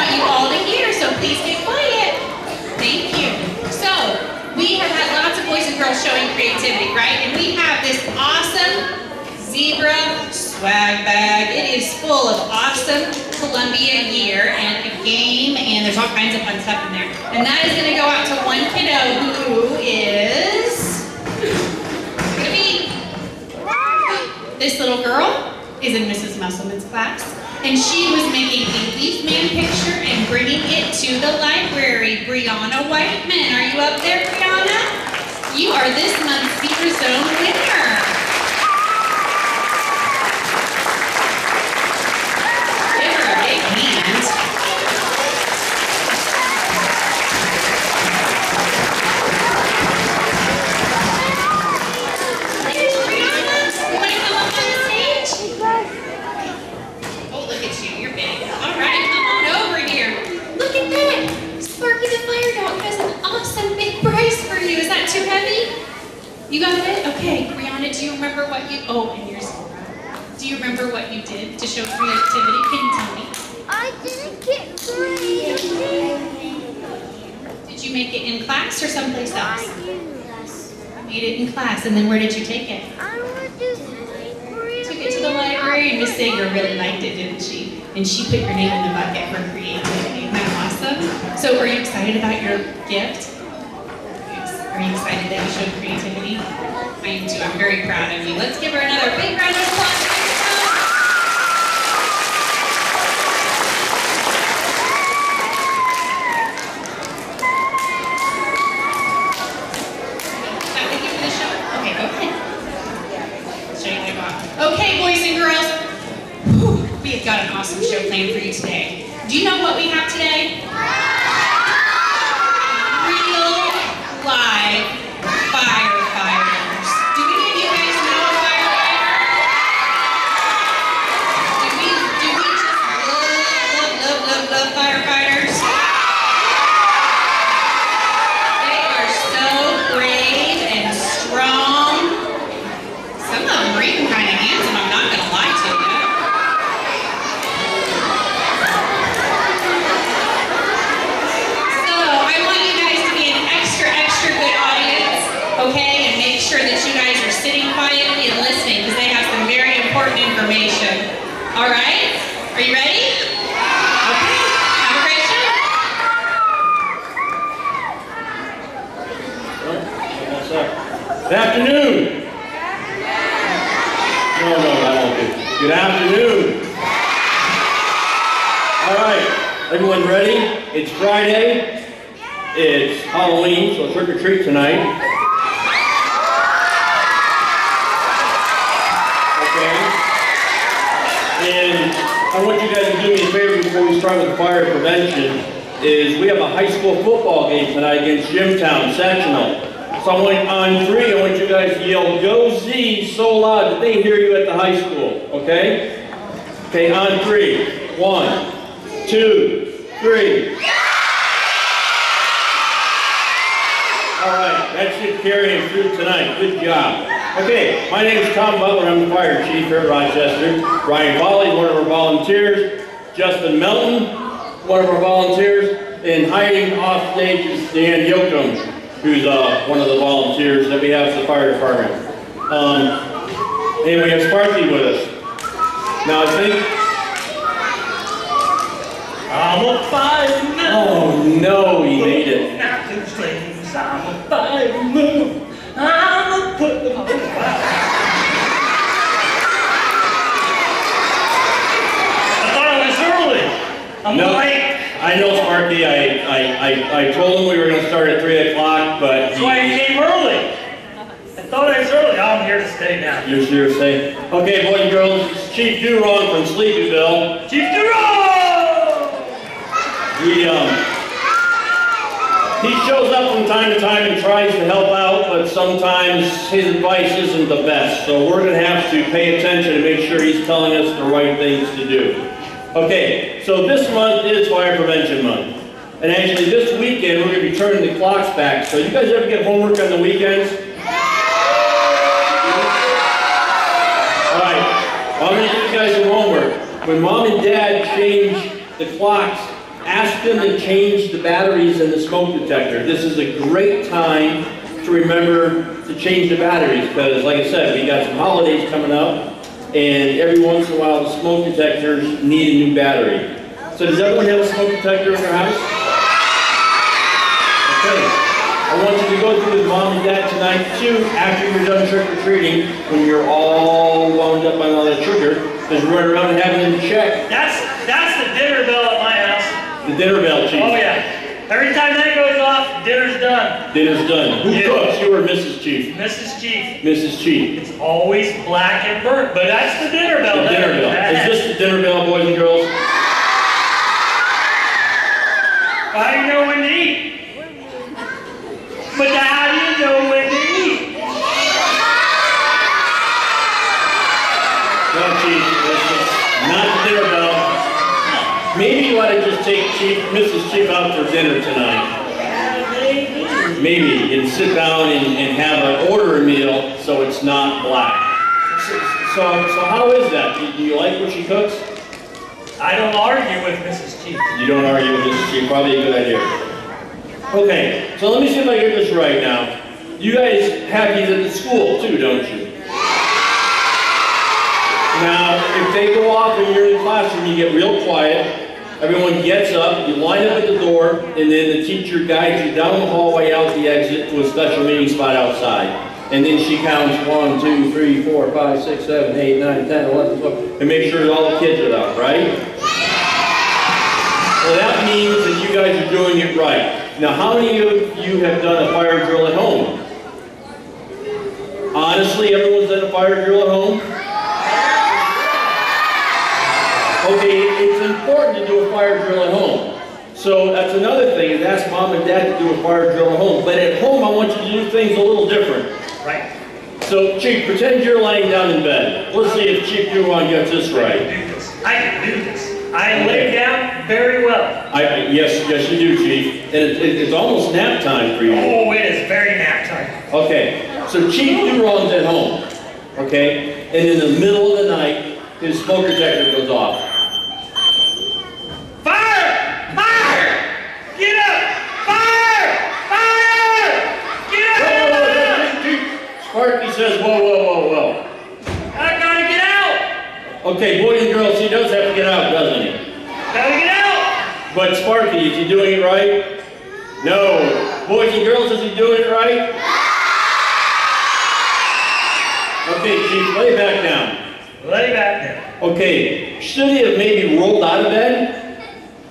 want you all to hear, so please get quiet. Thank you. So, we have had lots of boys and girls showing creativity, right? And we have this awesome zebra swag bag. It is full of awesome Columbia gear and a game, and there's all kinds of fun stuff in there. And that is going to go out to one kiddo who is going to be this little girl is in Mrs. Musselman's class, and she was making a leaf man picture and bringing it to the library. Brianna Whiteman, are you up there, Brianna? You are this month's Zebra Zone winner. Give her a big hand. There's Brianna. You want to come up on the stage? Oh, look at you. You're big. All right, come on over here. Look at that. Sparky the Fire Dog has an awesome big prize for you. Is that too heavy? You got it? Okay, Brianna, do you remember what you... Oh, and yours. Do you remember what you did to show creativity? Can you tell me? I didn't get creative. Did you make it in class or someplace else? I Made it in class, and then where did you take it? went to the library. Took it to the library, and Miss Sager really liked it, didn't she? And she put your name in the bucket for creativity. Isn't that awesome? So are you excited about your gift? Are you excited that you showed creativity? I am too. I'm very proud of you. Let's give her another big round of applause. That we give her the show? Okay, go ahead. I'll show you what I got. Okay, boys and girls. Whew, we have got an awesome show planned for you today. Do you know what we have today? Live firefighters. Do any of you guys know a firefighter? Do we just love firefighters? They are so brave and strong. Some of them are even kind of handsome, I'm not going to lie to you. Okay, and make sure that you guys are sitting quietly and listening because they have some very important information. All right? Are you ready? Okay, have a great show. What's up? Good afternoon. No, that won't be. Good afternoon. All right, everyone ready? It's Friday. It's Halloween, so trick or treat tonight. And I want you guys to do me a favor before we start with the fire prevention, is we have a high school football game tonight against Jimtown, sectional. So on three, I want you guys to yell, "Go Z," so loud that they hear you at the high school, okay? Okay, on three. 1, 2, 3. All right, that should carry him through tonight. Good job. Okay, my name is Tom Butler. I'm the fire chief here at Rochester. Ryan Volley, one of our volunteers. Justin Melton, one of our volunteers. And hiding off stage is Dan Yoakum, who's one of the volunteers that we have at the fire department. And we have Sparky with us. Now I think... I'm a fireman. Oh no, he made it. Not two things. I'm a fireman. I'm a put them on fire. I thought I was early. I'm late. I know, Sparky. I told him we were going to start at 3 o'clock, but That's why I came early. I thought I was early. I'm here to stay now. You're here to stay. Okay, boys and girls, it's Chief Durong from Sleepyville. Chief Durong! He shows up from time to time and tries to help out, but sometimes his advice isn't the best. So we're going to have to pay attention and make sure he's telling us the right things to do. Okay, so this month is Fire Prevention Month. And actually this weekend we're going to be turning the clocks back. So you guys ever get homework on the weekends? Alright, I'm going to give you guys some homework. When Mom and Dad change the clocks ask them to change the batteries in the smoke detector. This is a great time to remember to change the batteries, because like I said, we got some holidays coming up, and every once in a while the smoke detectors need a new battery. So does everyone have a smoke detector in their house? Okay. I want you to go through with mom and dad tonight too, after you're done trick-or-treating, when you're all wound up on all that sugar, because we're running around and having them check That's the dinner bell at my house. the dinner bell, Chief. Oh yeah. Every time that goes off, dinner's done. Dinner's done. Who Yeah. cooks? You or Mrs. Chief? Mrs. Chief. Mrs. Chief. It's always black and burnt, but that's the dinner bell. The dinner bell. Is this the dinner bell, boys and girls? How do you know when to eat? But how do you know when to eat? No, Chief. It's not the dinner bell. Maybe you ought to just take Mrs. Chief out for dinner tonight. Maybe, and sit down and order a meal so it's not black. So how is that? Do you like what she cooks? I don't argue with Mrs. Chief. You don't argue with Mrs. Chief, probably a good idea. Okay, so let me see if I get this right now. You guys have these at the school too, don't you? Now, if they go off and you're in the classroom, you get real quiet. Everyone gets up, you line up at the door, and then the teacher guides you down the hallway out the exit to a special meeting spot outside. And then she counts 1, 2, 3, 4, 5, 6, 7, 8, 9, 10, 11, 12, and make sure that all the kids are out, right? Well, that means that you guys are doing it right. Now, how many of you have done a fire drill at home? Honestly, everyone's done a fire drill at home? Okay, it's important to do a fire drill at home. So that's another thing, is ask mom and dad to do a fire drill at home. But at home, I want you to do things a little different. Right. So, Chief, pretend you're laying down in bed. Let's see if Chief Duron gets this I right. can do this. I can do this. I lay down very well. Yes, you do, Chief. And it's almost nap time for you. Oh, it is very nap time. Okay, so Chief Duron's at home, okay? And in the middle of the night, his smoke detector goes off. Fire! Fire! Get up! Fire! Fire! Get up! Sparky says, whoa. I gotta get out! Okay, boys and girls, he does have to get out, doesn't he? Gotta get out! But Sparky, is he doing it right? No. Boys and girls, is he doing it right? Okay, Chief, lay back down. Lay back down. Okay, should he have maybe rolled out of bed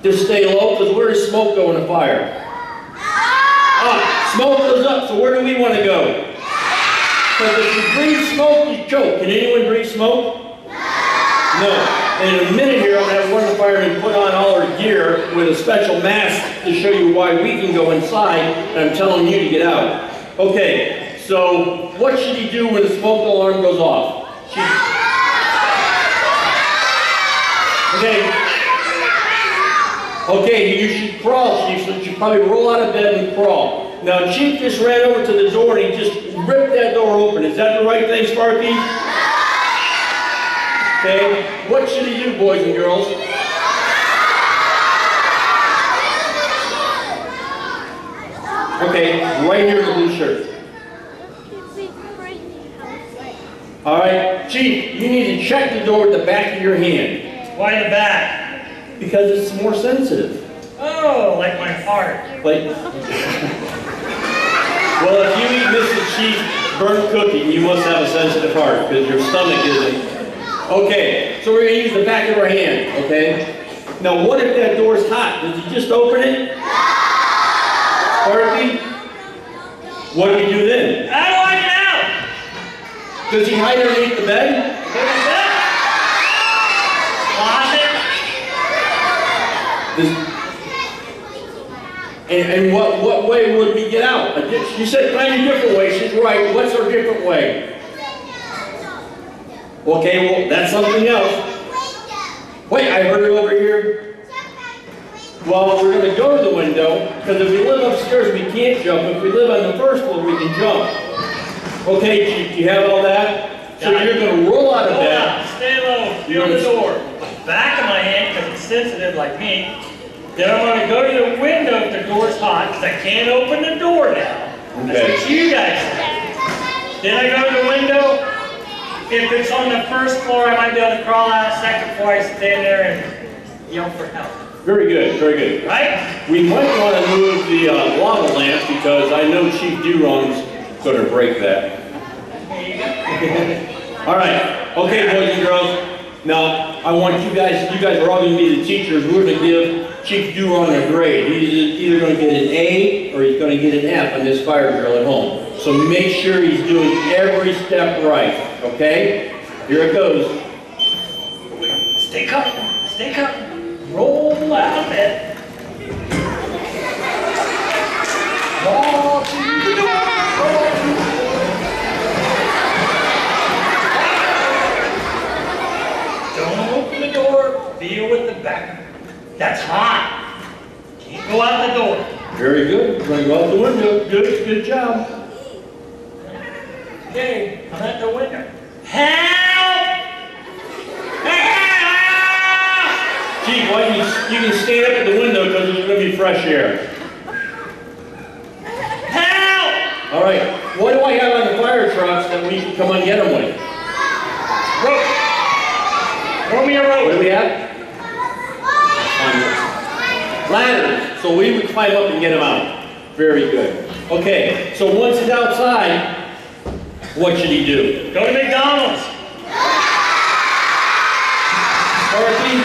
to stay low? Because where does smoke go in a fire? Smoke goes up, so where do we want to go? Because if you breathe smoke, you choke. Can anyone breathe smoke? No. And in a minute here, I'm going to have one of the firemen put on all our gear with a special mask to show you why we can go inside, and I'm telling you to get out. Okay, so what should he do when the smoke alarm goes off? Okay, you should crawl, Chief, so you should probably roll out of bed and crawl. Now, Chief just ran over to the door and he just ripped that door open. Is that the right thing, Sparky? Okay, what should he do, boys and girls? Okay, right here in the blue shirt. All right, Chief, you need to check the door with the back of your hand. Why the back? Because it's more sensitive. Oh, like my heart. Like, well, if you eat Mrs. Chief's burnt cookie, you must have a sensitive heart, because your stomach isn't. Okay, so we're going to use the back of our hand, okay? Now, what if that door's hot? Does he just open it? Sparky? What do we do then? How do I get out? Does he hide underneath the bed? And what way would we get out? You said find a different way. She's right. What's our different way? Okay, well, that's something else. Wait, I heard it over here. Well, we're going to go to the window, because if we live upstairs, we can't jump. If we live on the first floor, we can jump. Okay, Chief, do you have all that? So you're going to roll out of bed. Stay low. Feel the door. Back of my hand, because it's sensitive like me. Then I'm gonna go to the window if the door's hot, because I can't open the door now. That's Okay. what you guys said. Then I go to the window. If it's on the first floor, I might be able to crawl out. Second floor, I stand there and yell for help. Very good, very good. Right? We might want to move the lava lamp because I know Chief Duron's going to break that. There you go. All right, okay, boys and girls. Now, I want you guys are all going to be the teachers. We're going to give Chief Duron a grade. He's either going to get an A or he's going to get an F on this fire drill at home. So make sure he's doing every step right, okay? Here it goes. Stay calm. Stay calm. Roll out of bed. Walk to the door. Don't open the door. Feel with the back. That's hot. Can't go out the door. Very good. We're going to go out the window. Good job. Okay, I'm at the window. Help! Help! Chief, why don't you can stand up at the window because there's going to be fresh air. Help! All right. What do I have on the fire trucks that we can come and get them with? Rope. Throw me a What do rope. we have? Ladders. So we would climb up and get them out. Very good. Okay. So once he's outside, what should he do? Go to McDonald's. Sparky?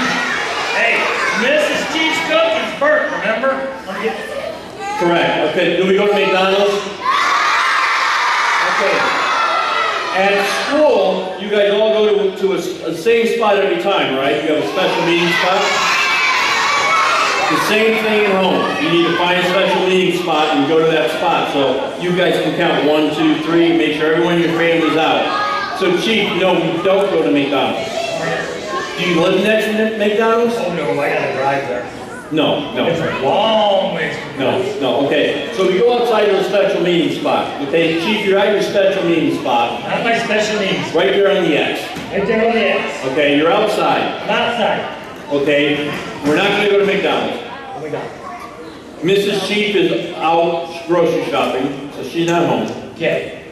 Hey, Mrs. Chief's cookies first, remember? Let me get Correct. Okay. Do we go to McDonald's? Okay. At school, you guys all go to a same spot every time, right? You have a special meeting spot? The same thing at home. You need to find a special meeting spot and go to that spot. So you guys can count 1, 2, 3, make sure everyone in your family's out. So Chief, no, we don't go to McDonald's. Do you live next to McDonald's? Oh no, I gotta drive there. No, It's no, a long ways to go. no, okay. So we go outside to a special meeting spot. Okay, Chief, you're at your special meeting spot, Not my special needs. right there on the X. Right there on the X. Okay, you're outside. I'm outside. Okay, we're not gonna go to McDonald's. What we got? Mrs. Chief is out grocery shopping, so she's not home. Okay.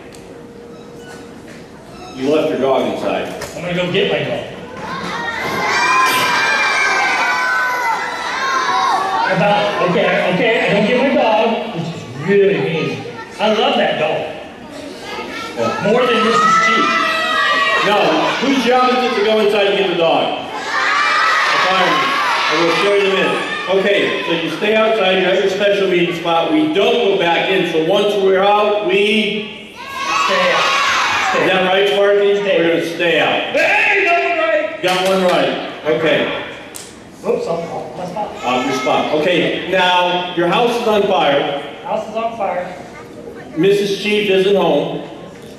You left your dog inside. I'm gonna go get my dog. Okay, I don't get my dog, which is really mean. I love that dog. More than Mrs. Chief. No, whose job is it to go inside and get the dog? The fireman. I will show you in a minute. Okay, so you stay outside, you're at your special meeting spot. We don't go back in, so once we're out, we... Stay out. Is that right, Sparky? Stay. We're gonna stay out. Hey, that one right. Got one right. Okay, Oops, I'm off my spot. off your spot. Okay, now, your house is on fire. House is on fire. Mrs. Chief isn't home.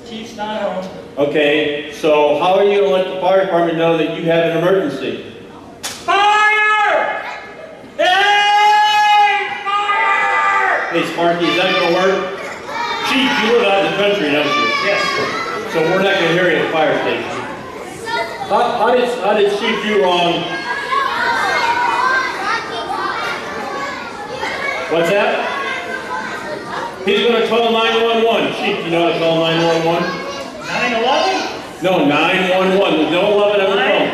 Chief's not home. Okay, so how are you gonna let the fire department know that you have an emergency? Fire! Hey! Fire! Hey Sparky, is that gonna work? Chief, you live out in the country, don't you? Yes. So we're not gonna hear you at the fire station. How did Chief do wrong? What's that? He's gonna call 911. Chief, you know how to call 911? 9/11? No, 911. There's no 11 on the phone.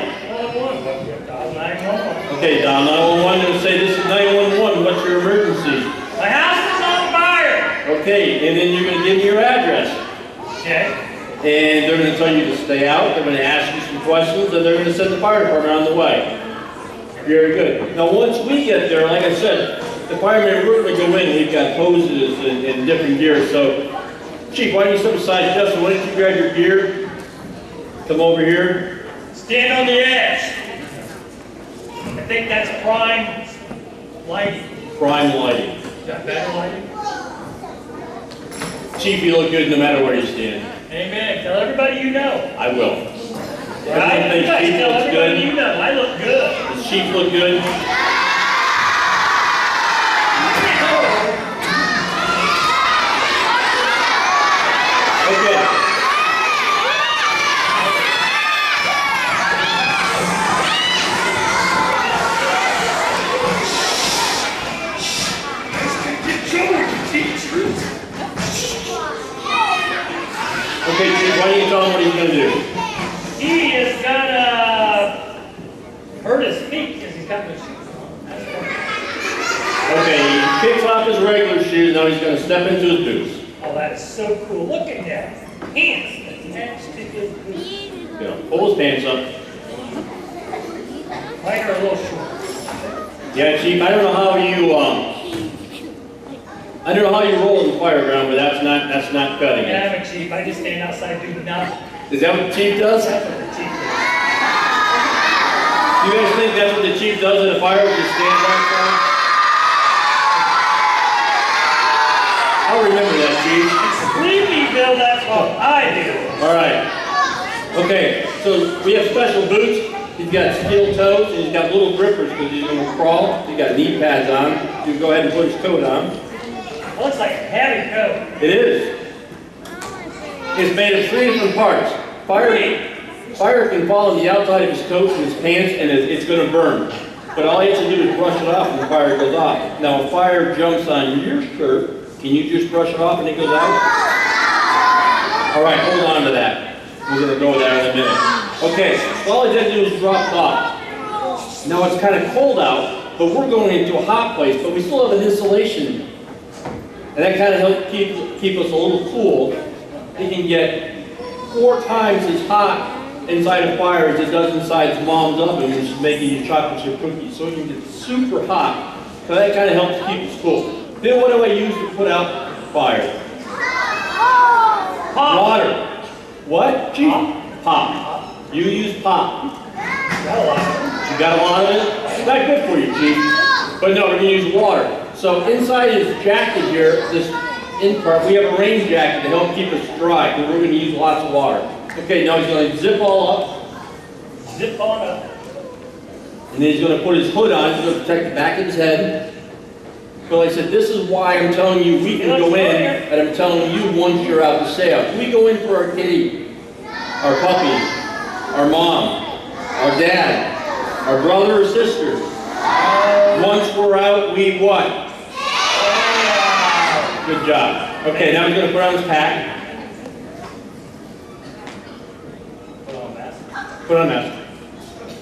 9/11. Okay, dial 911 and say, this is 911. What's your emergency? My house is on fire! Okay, and then you're gonna give me your address. Okay. And they're gonna tell you to stay out. They're gonna ask you some questions, and they're gonna send the fire department on the way. Very good. Now, once we get there, like I said, the firemen, we're gonna go in. We've got hoses and different gear. So, Chief, why don't you step aside? Justin, why don't you grab your gear? Come over here. Stand on the edge. I think that's prime lighting. Prime lighting. Is that better lighting? Chief, you look good no matter where you stand. Amen. Tell everybody you know. I will. Right? Everyone You thinks guys Chief tell looks everybody good. you know. I look good. Does Chief look good? Okay. Okay, Chief, why don't you tell him what he's gonna do? He is gonna hurt his feet because he's got no shoes on. That's right. Okay, he kicks off his regular shoes, now he's gonna step into his boots. Oh, that is so cool. Look at that. Pants attached to his boots. You know, pull his pants up. Mine are a little short. Yeah, Chief, I don't know how you roll in the fire ground, but that's not cutting it. Yeah, I'm a chief. I just stand outside doing nothing. Is that what the Chief does? That's what the chief does. You guys think that's what the Chief does in a fire, just stands outside? I'll remember that, Chief. Believe me, Bill, that's what I do. All right. Okay, so we have special boots. He's got steel toes, and he's got little grippers because he's going to crawl. He's got knee pads on. You can go ahead and put his coat on. It looks like a heavy coat. It is. It's made of 3 different parts. Fire can fall on the outside of his coat and his pants, and it's going to burn. But all he has to do is brush it off when the fire goes off. Now, if fire jumps on your shirt, can you just brush it off and it goes out? All right, hold on to that. We're going to go there in a minute. Okay, so all he has to do is drop it off. Now, it's kind of cold out, but we're going into a hot place, but we still have an insulation. And that kind of helps keep us a little cool. It can get 4 times as hot inside a fire as it does inside its mom's oven when she's making you chocolate chip cookies. So it can get super hot. So that kind of helps keep us cool. Then what do I use to put out fire? Pop. Water. What? Pop. You use pop. Got a lot of it. You got a lot of it? It's not good for you, Chief. But no, we're going to use water. So inside his jacket here, this in part, we have a rain jacket to help keep us dry, because we're going to use lots of water. Okay, now he's going to zip all up, Zip on up. and then he's going to put his hood on. He's going to protect the back of his head. So like I said, this is why I'm telling you we can go in, and I'm telling you once you're out to sail. We go in for our kitty, our puppy, our mom, our dad, our brother or sister. Once we're out, we what? Good job. Okay, now he's going to put on his pack. Put on a mask.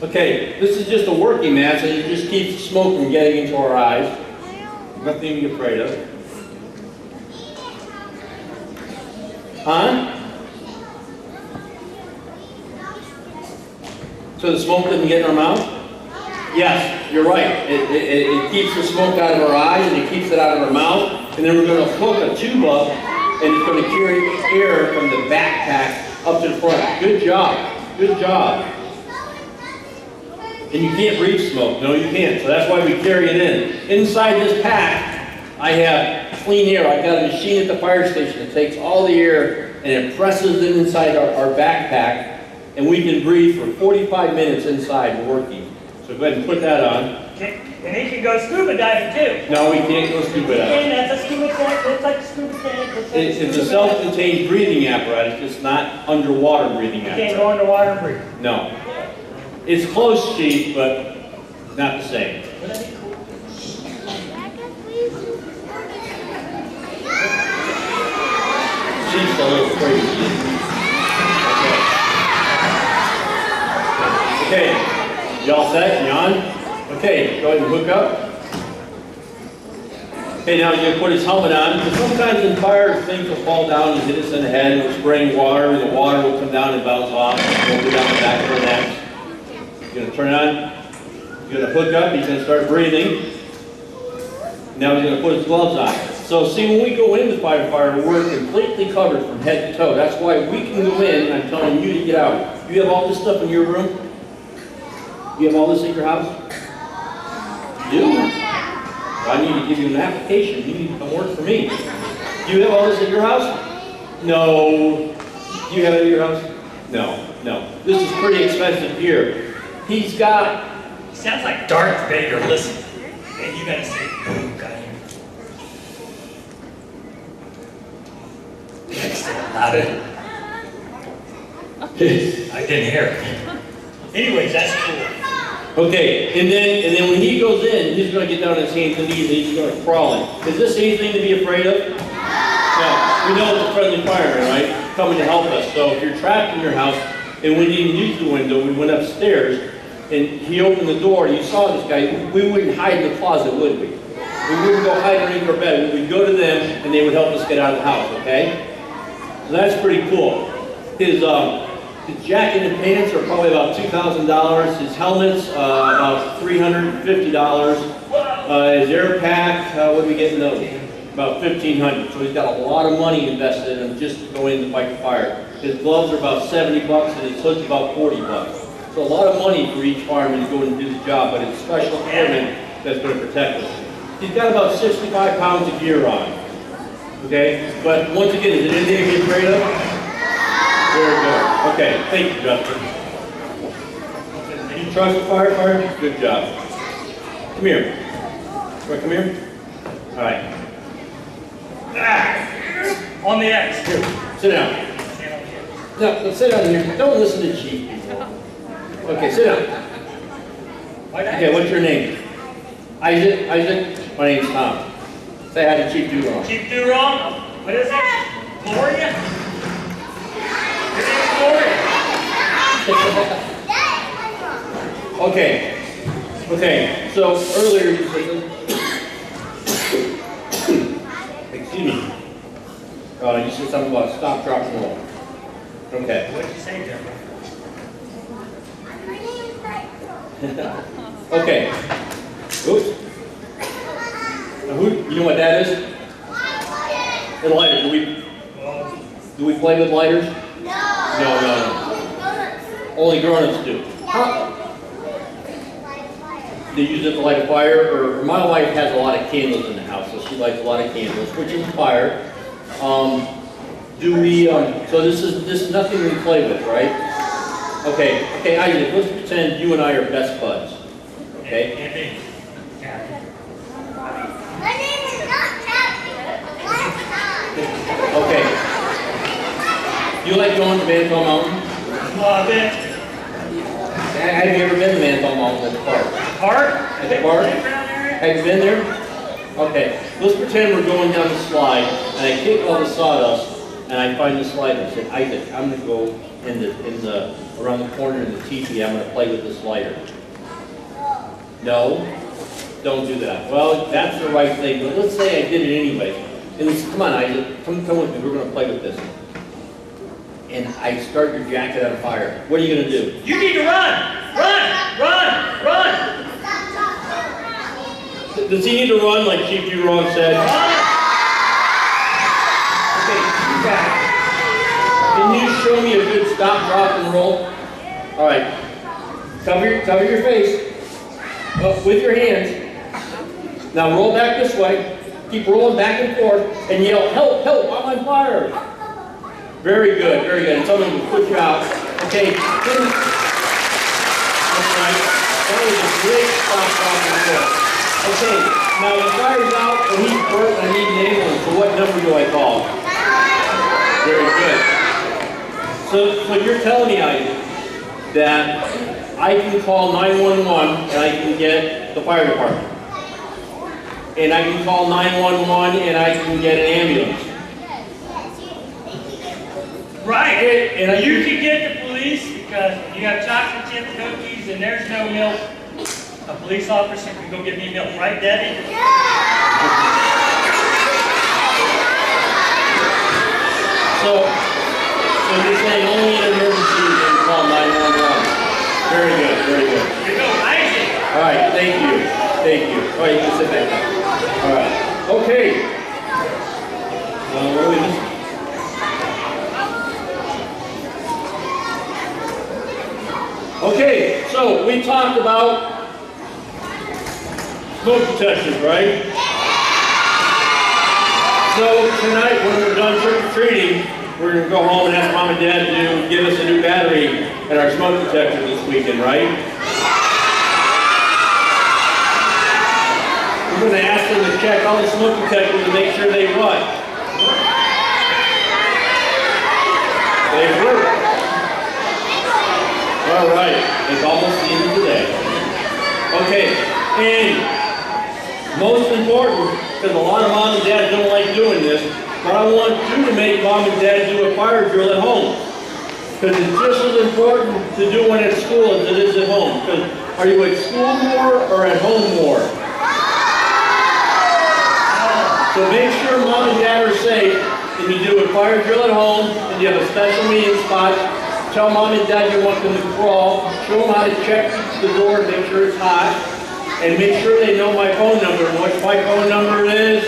Okay, this is just a working mask, and it just keeps smoke from getting into our eyes. Nothing to be afraid of. Huh? So the smoke doesn't get in our mouth? Yes, you're right. It keeps the smoke out of our eyes, and it keeps it out of our mouth. And then we're going to hook a tube up, and it's going to carry air from the backpack up to the front. Good job. Good job. And you can't breathe smoke. No, you can't. So that's why we carry it in. Inside this pack, I have clean air. I've got a machine at the fire station that takes all the air and it presses it inside our backpack, and we can breathe for 45 minutes inside working. So go ahead and put that on. And he can go scuba diving too. No, we can't go scuba diving. And that's a scuba tank. Looks like a scuba tank. It's a self-contained breathing apparatus. It's not underwater breathing You can't apparatus. go underwater and breathe. No. It's close, Chief, but not the same. Wouldn't that be cool? Chief's a little crazy. Okay. Y'all set? You on? Okay, go ahead and hook up. Okay, now you're going to put his helmet on, because sometimes in fire, things will fall down and hit us in the head, and we're spraying water, and the water will come down and bounce off, and we'll go down the back of our necks. You're going to turn it on, you're going to hook up, he's going to start breathing. Now he's going to put his gloves on. So see, when we go into fire, we're completely covered from head to toe. That's why we can go in, and I'm telling you to get out. You have all this stuff in your room? You have all this in your house? You do? Well, I need to give you an application. You need to come work for me. Do you have all this at your house? No. Do you have it at your house? No, no. This is pretty expensive here. He's got... Sounds like Darth Vader. Listen. And you gotta say, oh, God. Next to louder. I didn't hear it. Anyways, that's cool. Okay, and then when he goes in, he's going to get down on his hands and knees and he's going to crawl in. Is this anything to be afraid of? Yeah, we know it's a friendly fireman, right? Coming to help us. So if you're trapped in your house and we didn't use the window, we went upstairs and he opened the door and you saw this guy, we wouldn't hide in the closet, would we? We wouldn't go hide underneath our bed. We would go to them and they would help us get out of the house, okay? So that's pretty cool. His jacket and pants are probably about $2,000. His helmet's about $350. His air pack, what did we get in those? About $1,500. So he's got a lot of money invested in him just to go in to fight the fire. His gloves are about $70 and his hood's about $40. So a lot of money for each fireman to go and do the job, but it's special equipment that's going to protect us. He's got about 65 pounds of gear on. Okay? But once again, is it anything to get afraid of? Very good. Okay, thank you, Justin. You trust the firefighter? Good job. Come here. Right, come here. All right. On the X. Here, sit down. No, sit down here. Don't listen to Chief. Okay, sit down. Okay, what's your name? Isaac? Isaac? My name's Tom. Say hi to Chief Durong. Chief Durong? What is it? Gloria? Your name's Gloria. Okay. Okay, so earlier you said, excuse me, you said something about stop, drop, and roll. Okay. What did you say, Jeff? Okay. Oops. Now who, you know what that is? A lighter. Do we play with lighters? No. Only grown-ups do. They use it to light a fire, or my wife has a lot of candles in the house, so she lights a lot of candles, which is fire. So this is nothing we play with, right? Okay, Isaac, let's pretend you and I are best buds. Okay? My name is not Kathy. Okay. You like going to Mantle Mountain? Have you ever been to Mantle Mountain at the park? Park? At the park? Have you been there? Okay. Let's pretend we're going down the slide, and I kick all the sawdust, and I find the slide, and I said, Isaac, I'm going to go around the corner in the teepee, I'm going to play with this lighter. No? Don't do that. Well, that's the right thing, but let's say I did it anyway. And he said, come on, Isaac, come with me, we're going to play with this. And I start your jacket on fire. What are you going to do? You need to run! Run! Does he need to run like Chief Durong said? Okay, you got it. Can you show me a good stop, drop, and roll? All right. Cover your face. With your hands. Now roll back this way. Keep rolling back and forth and yell, help, help, I'm on fire. Very good, very good. And someone will put you out. Okay. That's right. That was a great stop, drop, and roll. Okay. Now the fire's out and he's burnt and I need an ambulance. So what number do I call? Very good. So you're telling me, Isaac, that I can call 911 and I can get the fire department. And I can call 911 and I can get an ambulance. Right. And you can get the police because you have chocolate chip cookies and there's no milk. A police officer can go get me milk. Right, Debbie? So you're saying only in emergencies you can call 911. Very good, very good. Here you go, Isaac. All right, thank you. Thank you. All right, you can sit back down. All right. Okay. What are we missing? Okay, so we talked about smoke detectors, right? So tonight, when we're done trick-or-treating, we're going to go home and ask Mom and Dad to give us a new battery in our smoke detector this weekend, right? We're going to ask them to check all the smoke detectors to make sure they what? They work. All right, it's almost the end of the day. Okay, and most important, because a lot of moms and dads don't like doing this, but I want you to make mom and dad do a fire drill at home. Because it's just as important to do one at school as it is at home. Because are you at school more or at home more? So make sure mom and dad are safe, and you do a fire drill at home, and you have a special meeting spot. Tell mom and dad you want them to crawl, show them how to check the door, make sure it's hot, and make sure they know my phone number. And what my phone number is?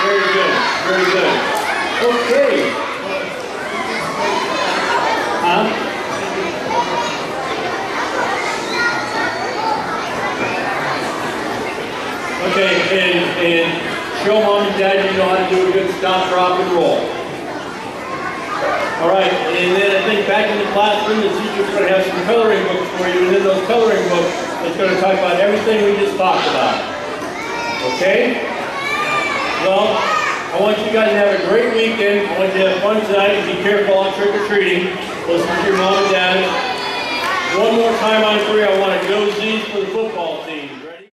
Very good, very good. Okay. Huh? Okay, and show mom and dad you know how to do a good stop, drop, and roll. All right, and then I think back in the classroom, the teacher's going to have some coloring books for you, and in those coloring books, it's going to talk about everything we just talked about. Okay? Well, I want you guys to have a great weekend. I want you to have fun tonight and be careful on trick-or-treating. Listen to your mom and dad. One more time on 3, I want to go Z's for the football.